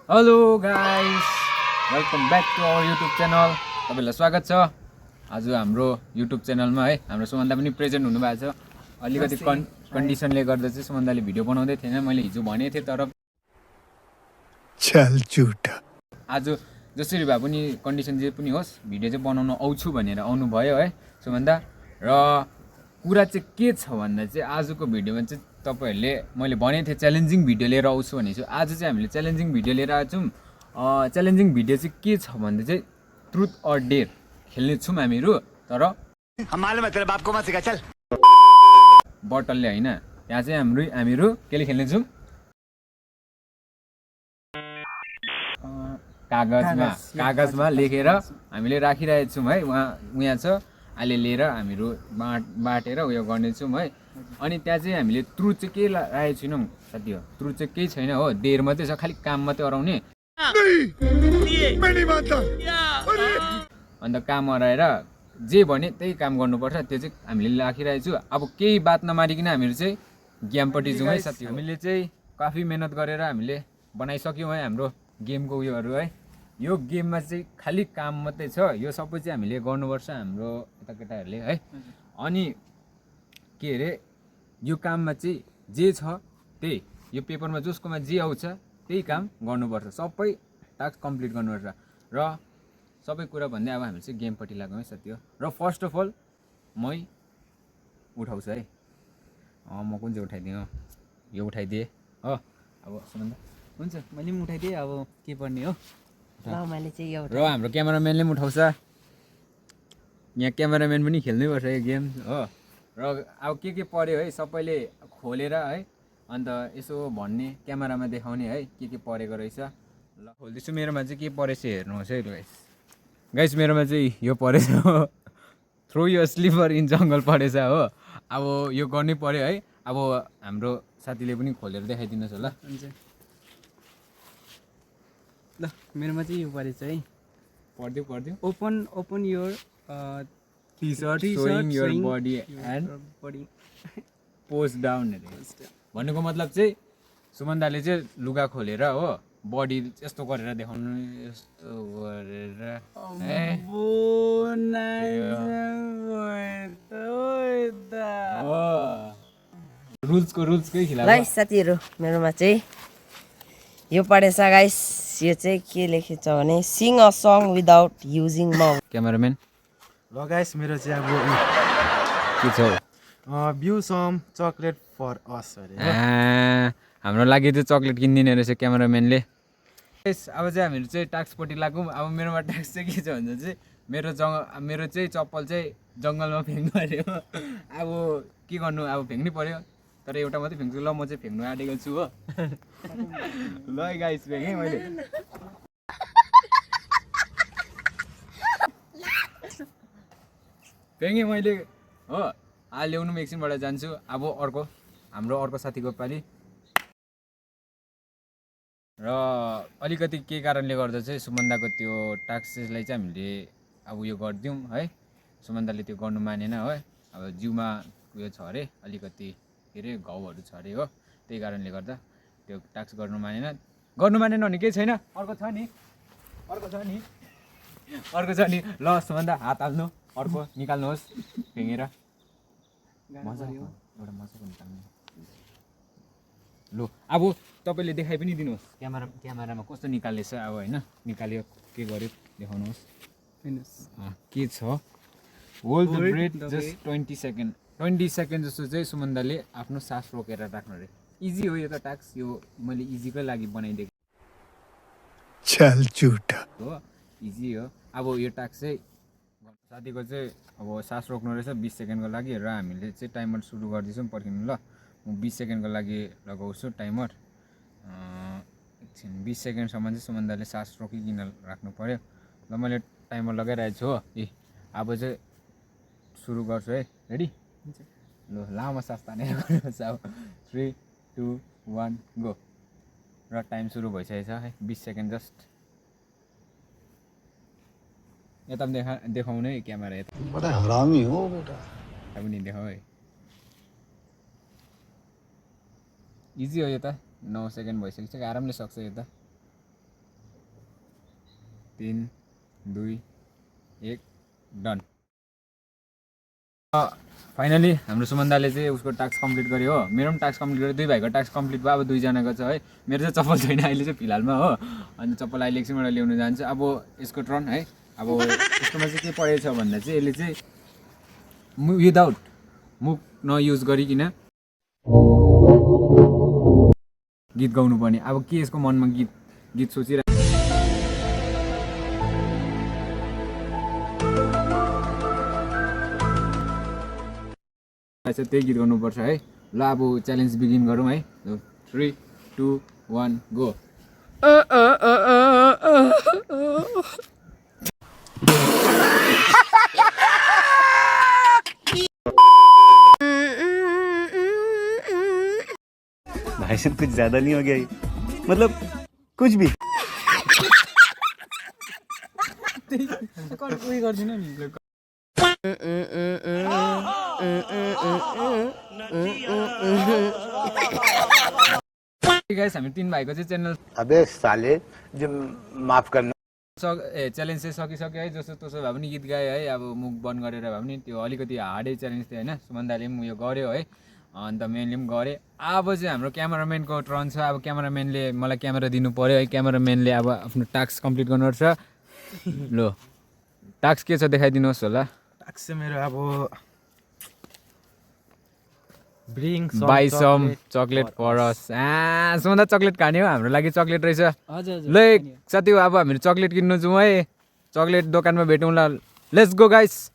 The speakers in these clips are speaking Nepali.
Hello guys, welcome back to our YouTube channel. तपाईँलाई स्वागत छ आज हाम्रो युट्युब च्यानलमा है। हाम्रो सुमन्दा पनि प्रेजेन्ट हुनुभएको छ। अलिकति कन्डिसनले गर्दा चाहिँ सुमन्दाले भिडियो बनाउँदै थिएन, मैले हिजो भनेको थिएँ। तर चल झुटा आज जसरी भए पनि कन्डिसन जे पनि होस् भिडियो चाहिँ बनाउन आउँछु भनेर आउनुभयो है सुमन्दा। र कुरा चाहिँ के छ भन्दा चाहिँ आजको भिडियोमा चाहिँ तपाईहरूले मैले भनेको थिएँ च्यालेन्जिङ भिडियो लिएर आउँछु भनेको छु। आज चाहिँ हामीले च्यालेन्जिङ भिडियो लिएर आएको छौँ। च्यालेन्जिङ भिडियो चाहिँ के छ भन्दा चाहिँ ट्रुथ अर डेयर खेल्ने छौँ हामीहरू। तर बटलले होइन, यहाँ चाहिँ हामीहरू केले खेल्ने छौँ, कागजमा लेखेर हामीले राखिरहेको छौँ है। उहाँ छ, अहिले लिएर हामीहरू बाटेर उयो गर्नेछौँ है। अनि त्यहाँ चाहिँ हामीले ट्रुथ चाहिँ के राखेको छैनौँ साथी हो, ट्रुथ चाहिँ केही छैन हो, डेयर मात्रै छ, खालि काम मात्रै हराउने। अन्त काम हराएर जे भने त्यही काम गर्नुपर्छ, त्यो चाहिँ हामीले राखिरहेको छु। अब केही बात नमारिकन हामीहरू चाहिँ गेमपट्टि जाउँ है साथी। हामीले चाहिँ काफी मेहनत गरेर हामीले बनाइसक्यौँ है हाम्रो गेमको उयोहरू है। यो गेममा चाहिँ खालि काम मात्रै छ, यो सबै चाहिँ हामीले गर्नुपर्छ हाम्रो यता केटाहरूले है। अनि के अरे यो काममा चाहिँ जे छ त्यही, यो पेपरमा जसकोमा जे आउँछ त्यही काम गर्नुपर्छ, सबै टास्क कम्प्लिट गर्नुपर्छ। र सबै कुरा भन्दै अब हामी चाहिँ गेमपट्टि लाग्यौँ है साथी हो। र फर्स्ट अफ अल मै उठाउँछु है। म कुन चाहिँ उठाइदिएँ, यो उठाइदिएँ हो। अब सुमन्दा हुन्छ, मैले पनि उठाइदिएँ। अब के पर्ने हो मैले चाहिँ यो र हाम्रो क्यामेराम्यानले पनि उठाउँछ। यहाँ क्यामेराम्यान पनि खेल्नैपर्छ यो गेम हो। र अब के पऱ्यो है सबैले खोलेर है, अन्त यसो भन्ने क्यामेरामा देखाउने है के परेको रहेछ। ल खोल्दैछु, मेरोमा चाहिँ के परेछ हेर्नुहोस् है गाइस। मेरोमा चाहिँ यो परेछ हो, थ्रो यो स्लिपर इन जङ्गल परेछ हो। अब यो गर्नै पऱ्यो है। अब हाम्रो साथीले पनि खोलेर देखाइदिनुहोस् होला। हुन्छ ल, मेरोमा चाहिँ यो परेछ है। पढ्दियो open your T-shirt showing your body and post down भन्नुको मतलब चाहिँ सुमन्दाले चाहिँ लुगा खोलेर हो, बडी यस्तो गरेर देखाउनु, यस्तो गरेर रुल्सकै खिलाफ। गाइस साथीहरू, मेरोमा चाहिँ यो पढेछ गाइस। यो चाहिँ के लेखेछ भने sing a song without using mouth. Cameraman ल गाइस, मेरो चाहिँ अब के छ buy some chocolate for us अरे। हाम्रो लागि चाहिँ चक्लेट किनिदिने रहेछ क्यामेराम्यानले। अब चाहिँ हामीहरू चाहिँ टास्कपट्टि लागौँ। अब मेरोमा टास्क चाहिँ के छ भन्दा चाहिँ मेरो चाहिँ चप्पल चाहिँ जङ्गलमा फ्याँक्नु पऱ्यो। अब के गर्नु, अब फ्याँक्नै पऱ्यो। तर एउटा मात्रै फ्याँक्छु। ल म चाहिँ फ्याँक्नु आँटेको छु हो। ल गाइस, फ्याँकेँ मैले। फ्याँकेँ मैले हो। ल्याउनु म एकछिनबाट जान्छु। अब हाम्रो अर्को साथीको पालि। र अलिकति के कारणले गर्दा चाहिँ सुमन्दाको त्यो टास्कलाई चाहिँ हामीले अब उयो गरिदिउँ है। सुमन्दाले त्यो गर्नु मानेन है। अब जिउमा उयो छ अरे, अलिकति के अरे घाउहरू छ अरे हो। त्यही कारणले गर्दा त्यो टास्क गर्नु मानेन भने केही छैन, अर्को छ नि। ल सुमन्दा हात हाल्नु, अर्को निकाल्नुहोस् फ्याँकेर। मजाको निकाल्नु। लु अब तपाईँले देखाइ पनि दिनुहोस् क्यामेरामा कस्तो निकाल्दैछ अब होइन। निकाल्यो, के गर्यो देखाउनुहोस्। के छ, hold the breath just 20 second जस्तो चाहिँ सुमन्दाले आफ्नो सास रोकेर राख्नु अरे। इजी हो यो त टास्क, यो मैले इजीकै लागि बनाइदिएको चल झुटा हो, इजी हो। अब यो टास्क चाहिँ साथीको चाहिँ अब सास रोक्नु रहेछ 20 सेकेन्डको लागि। र हामीले चाहिँ टाइमर सुरु गर्दैछौँ, पर्खिनु ल। म 20 सेकेन्डको लागि लगाउँछु टाइमर। एकछिन 20 सेकेन्डसम्म चाहिँ सुमन्दाले सास रोकिकन राख्नु पऱ्यो। ल मैले टाइमर लगाइरहेको छु हो। अब चाहिँ सुरु गर्छु है। रेडी? ल लामो सास तानेर गर्नुपर्छ। अब 3, 2, 1 गो। र टाइम सुरु भइसकेको छ है, 20 सेकेन्ड जस्ट। यता पनि देखाउनु है क्यामेरा, यता बडा हरामी हो बेटा। पनि देखाऊ है। इजी हो यो त, 9 सेकेन्ड भइसकेको छ, आरामले सक्छ यो त। 3 2 1 डन। फाइनली हाम्रो सुमन दाले चाहिँ उसको टास्क कम्प्लिट गर्यो हो। मेरो पनि टास्क कम्प्लिट गर्यो, दुई भाइको टास्क कम्प्लिट भयो। अब दुईजनाको छ है। मेरो चाहिँ चप्पल छैन अहिले चाहिँ फिलहालमा हो। अनि चप्पल अहिले एकछिनबाट ल्याउनु जान्छ। अब यसको टर्न है। अब यसकोमा चाहिँ के परेछ भन्दा चाहिँ यसले चाहिँ विदाउट मुख नयुज गरिकन गीत गाउनु पर्ने। अब के यसको मनमा गीत सोचिरहेको त्यही गीत गर्नुपर्छ है। ल अब च्यालेन्ज बिगिन गरौँ है। 3 2 1 गो। भाई साहब कुछ ज्यादा नहीं हो गया ये? मतलब कुछ भी। उयो गरिदिनु नि। गाइस हामी तीन भाइको चाहिँ च्यानल अबे साले जो माफ करना च्यालेन्ज चाहिँ सकिसक्यो है। जस्तो तसो भए पनि गीत गायो है। अब मुख बन्द गरेर भए पनि त्यो अलिकति हार्डै च्यालेन्ज थियो होइन। सुमन दाले पनि उयो गर्यो है। अन्त मेनले पनि गरेँ। अब चाहिँ हाम्रो क्यामेराम्यानको टर्न छ। अब क्यामेराम्यानले मलाई क्यामेरा दिनु पऱ्यो है। क्यामेराम्यानले अब आफ्नो टास्क कम्प्लिट गर्नुपर्छ। ल टास्क के छ देखाइदिनुहोस् होला। टास्क चाहिँ मेरो अब bring by some chocolate for us. Suman दा चक्लेट खाने हो, हाम्रो लागि चक्लेट रहेछ। हजुर हजुर। ल साथी हो, अब हामीहरू चक्लेट किन्नु जाउँ है। चक्लेट दोकानमा भेटौँ ल। Let's go guys.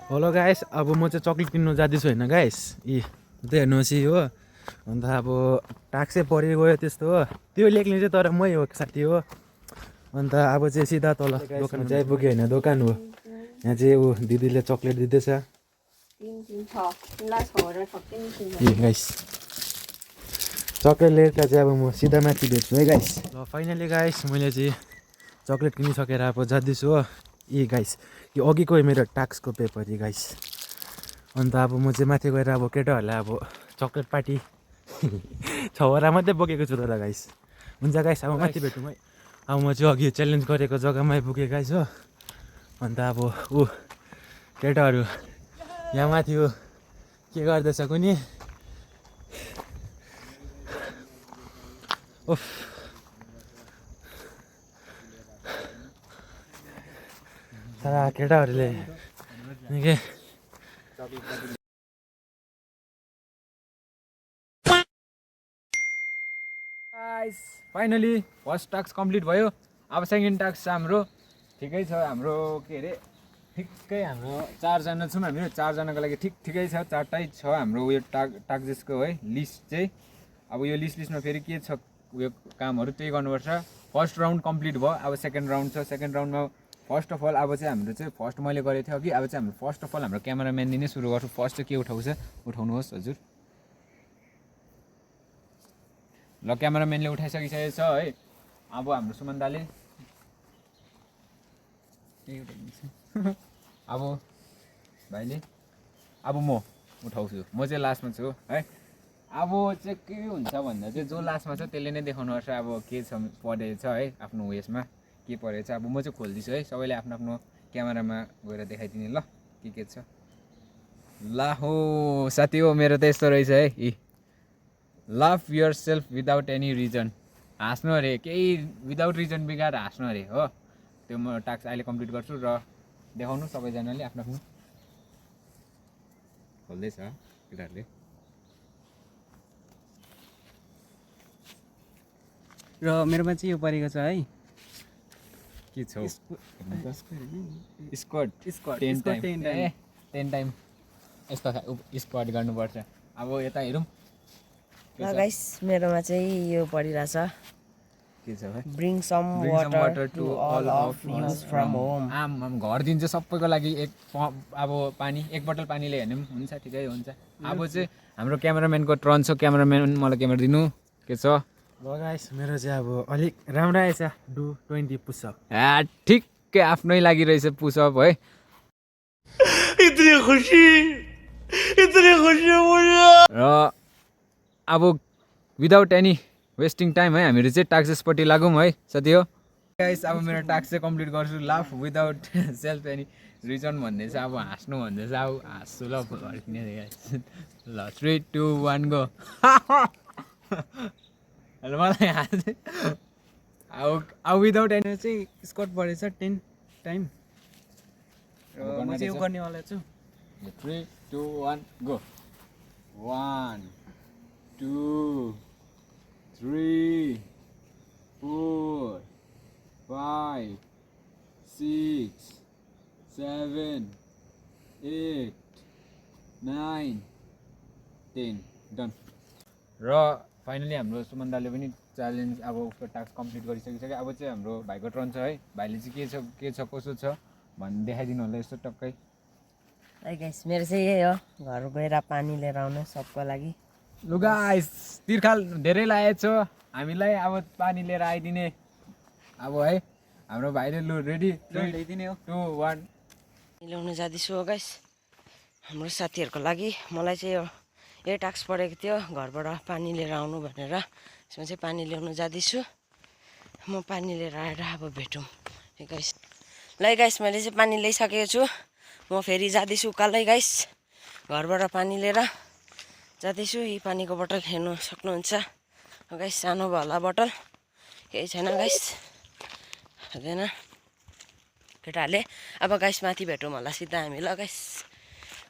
Hello guys, अब म चाहिँ चक्लेट किन्नु जाँदैछु होइन गाइस। त्यही हेर्नुहोस् हो। अन्त अब टाक्सै परि गयो त्यस्तो हो। त्यो लेख्ने चाहिँ तर मै हो साथी हो। अन्त अब चाहिँ सिधा तल दोकान चाहिँ आइपुग्यो होइन, दोकान हो। यहाँ चाहिँ ऊ दिदीले चक्लेट दिँदैछ। गाइस चक्लेट लिएर चाहिँ अब म सिधा माथि भेट्छु है गाइस। ल फाइनली गाइस मैले चाहिँ चक्लेट किनिसकेर अब जाँदैछु हो। गाइस यो अघिको मेरो टास्कको पेपर गाइस। अन्त अब म चाहिँ माथि गएर अब केटाहरूलाई अब चक्लेट पार्टी 6वटा मात्रै बोकेको छु तर गाइस। हुन्छ गाइस अब माथि भेटौँ है। अब म चाहिँ अघि च्यालेन्ज गरेको जग्गामा आइपुगेँ गाइस हो। अन्त अब केटाहरू यहाँ माथि हो के गर्दैछ कुनी। ओफ तर केटाहरूले निकै फाइनली फर्स्ट टास्क कम्प्लिट भयो। अब सेकेन्ड टास्क छ हाम्रो। ठिकै छ हाम्रो के अरे ठिकै हाम्रो 4जना छौँ हामीहरू। 4जनाको लागि ठिकै छ। 4टै छ हाम्रो उयो टास्कको है लिस्ट चाहिँ। अब यो लिस्टमा फेरि के छ उयो कामहरू त्यही गर्नुपर्छ। फर्स्ट राउन्ड कम्प्लिट भयो। अब सेकेन्ड राउन्ड छ। सेकेन्ड राउन्डमा फर्स्ट अफ अल अब चाहिँ हाम्रो चाहिँ फर्स्ट मैले गरेको थिएँ अघि। अब चाहिँ हाम्रो फर्स्ट अफ अल हाम्रो क्यामेराम्यानले नै सुरु गर्छु। फर्स्ट चाहिँ के उठाउँछ उठाउनुहोस् हजुर। ल क्यामेराम्यानले उठाइसकिसकेको छ है। अब हाम्रो सुमन दाले अब भाइले अब म उठाउँछु। म चाहिँ लास्टमा छु है। अब चाहिँ के हुन्छ भन्दा चाहिँ जो लास्टमा छ त्यसले नै देखाउनुपर्छ अब के छ परेछ है आफ्नो उयसमा के परेछ। अब म चाहिँ खोल्दैछु है। सबैले आफ्नो आफ्नो क्यामेरामा गएर देखाइदिने ल के छ। ला हो साथी हो मेरो त यस्तो रहेछ है। Love yourself without any reason. हाँस्नु अरे केही विदाउट रिजन बिगाएर हाँस्नु अरे हो। त्यो म टास्क अहिले कम्प्लिट गर्छु र देखाउनु सबैजनाले आफ्नो आफ्नो खोल्दैछ केटाहरूले। र मेरोमा चाहिँ यो परेको छ है। के छ स्क्वाड 10 टाइम यस्तो स्क्वाड गर्नुपर्छ। अब यता हेरौँ ल गाइस मेरोमा चाहिँ यो परिरहेछ। के छ भाइ। Bring some water to all of us from home. आम घर दिन्छ सबैको लागि एक अब पानी एक बोतल पानीले हेर्ने पनि हुन्छ ठिकै हुन्छ। अब चाहिँ हाम्रो क्यामेराम्यानको टर्न छ। क्यामेराम्यान मलाई क्यामेरा दिनु के छ। ल गाइस मेरो चाहिँ अब अलिक राम्रो आएछ। Do 20 push-up. ठिकै आफ्नै लागि रहेछ पुसअप है। इतनी खुशी मुझे। र अब विदाउट एनी वेस्टिङ टाइम है हामीहरू चाहिँ टास्कपट्टि लागौँ है साथी हो गाइस अब मेरो टास्क चाहिँ कम्प्लिट गर्छु laugh without self any reason भन्दैछ अब हाँस्नु भन्दैछ अब हाँस्छु ल फर्किने गाइस ल 3 2 1 गो हेलो मलाई हाँस्दै अब विदाउट एनी चाहिँ स्कोर परेछ 10 टाइम र म चाहिँ यो गर्नेवाला छु 3 2 1 गो 1 2 3 4 5 6 7 8 9 10 डन र फाइनली हाम्रो सुमन दाले पनि च्यालेन्ज अब उसको टास्क कम्प्लिट गरिसकिसक्यो अब चाहिँ हाम्रो भाइको टर्न छ है भाइले चाहिँ के छ कसो छ भन्ने देखाइदिनु होला यस्तो टक्कै है गाइस मेरो चाहिँ यही हो घर गएर पानी लिएर आउनु सबको लागि लु गाइस तिर्खाल धेरै लागेको छ हामीलाई अब पानी लिएर आइदिने अब है हाम्रो भाइले लु रेडी ल्याइदिने हो 2 1 ल्याउनु जाँदैछु हो गाइस हाम्रो साथीहरूको लागि मलाई चाहिँ यो यही टास्क परेको थियो घरबाट पानी लिएर आउनु भनेर यसमा चाहिँ पानी ल्याउनु जाँदैछु म पानी लिएर आएर अब भेटौँ गाइस ल गाइस मैले चाहिँ पानी ल्याइसकेको छु म फेरि जाँदैछु उकालै गाइस घरबाट पानी लिएर जाँदैछु यी पानीको बोतल हेर्नु सक्नुहुन्छ गाइस सानो भला बोतल केही छैन गाइस हुँदैन केटाहरूले अब गाइस माथि भेटौँ होला सिधा हामी ल गाइस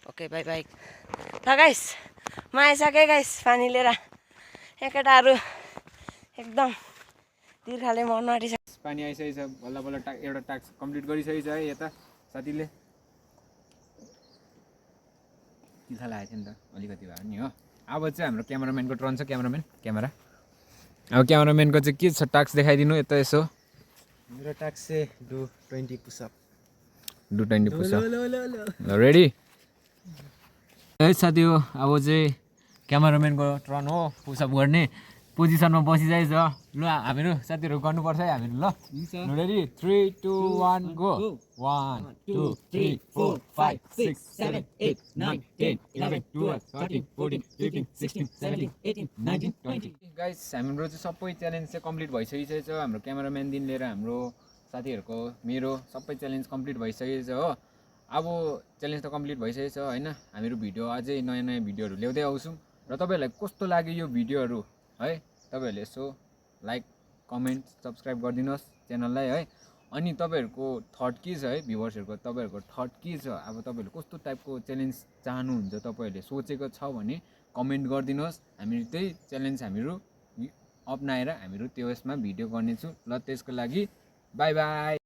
ओके बाई बाई ल गाइस म आइसकेँ गाइस पानी लिएर यहाँ केटाहरू एकदम तिर्खाले मर्नु आँटिसक्यो पानी आइसकेको छ बल्ल बल्ल एउटा टास्क कम्प्लिट गरिसकेको छ है यता साथीले तिर्खा लागेको थियो नि त अलिकति भए नि हो अब चाहिँ हाम्रो क्यामेराम्यानको टर्न छ क्यामेरा अब क्यामेराम्यानको चाहिँ के छ टास्क देखाइदिनु यता यसो मेरो टास्क चाहिँ डु 20 पुसअप डु 20 पुसअप ल रेडी है साथी हो अब चाहिँ क्यामेराम्यानको टर्न हो पुसअप गर्ने पोजिसनमा बसिरहेछ ल हामीहरू साथीहरू गर्नुपर्छ है हामीहरू ल रेडी 3 2 1 गो 1 2 3 4 5 6 7 8 9 10 11 12 13 14 15 16 17 18 19 20 गाइस हाम्रो चाहिँ सबै च्यालेन्ज चाहिँ कम्प्लिट भइसकेको छ हाम्रो क्यामेराम्यानदेखि लिएर हाम्रो साथीहरूको मेरो सबै च्यालेन्ज कम्प्लिट भइसकेको छ हो अब च्यालेन्ज त कम्प्लिट भइसकेको छ होइन हामीहरू भिडियो अझै नयाँ नयाँ भिडियोहरू ल्याउँदै आउँछौँ र तपाईँहरूलाई कस्तो लाग्यो यो भिडियोहरू है तपाईँहरूले यसो लाइक कमेन्ट सब्सक्राइब गरिदिनुहोस् च्यानललाई है अनि तपाईँहरूको थट के छ है भ्युवर्सहरूको तपाईँहरूको थट के छ अब तपाईँहरूले कस्तो टाइपको च्यालेन्ज चाहनुहुन्छ तपाईँहरूले सोचेको छ भने कमेन्ट गरिदिनुहोस् हामी त्यही च्यालेन्ज हामीहरू अप्नाएर हामीहरू त्यो यसमा भिडियो गर्नेछु ल त्यसको लागि बाई बाई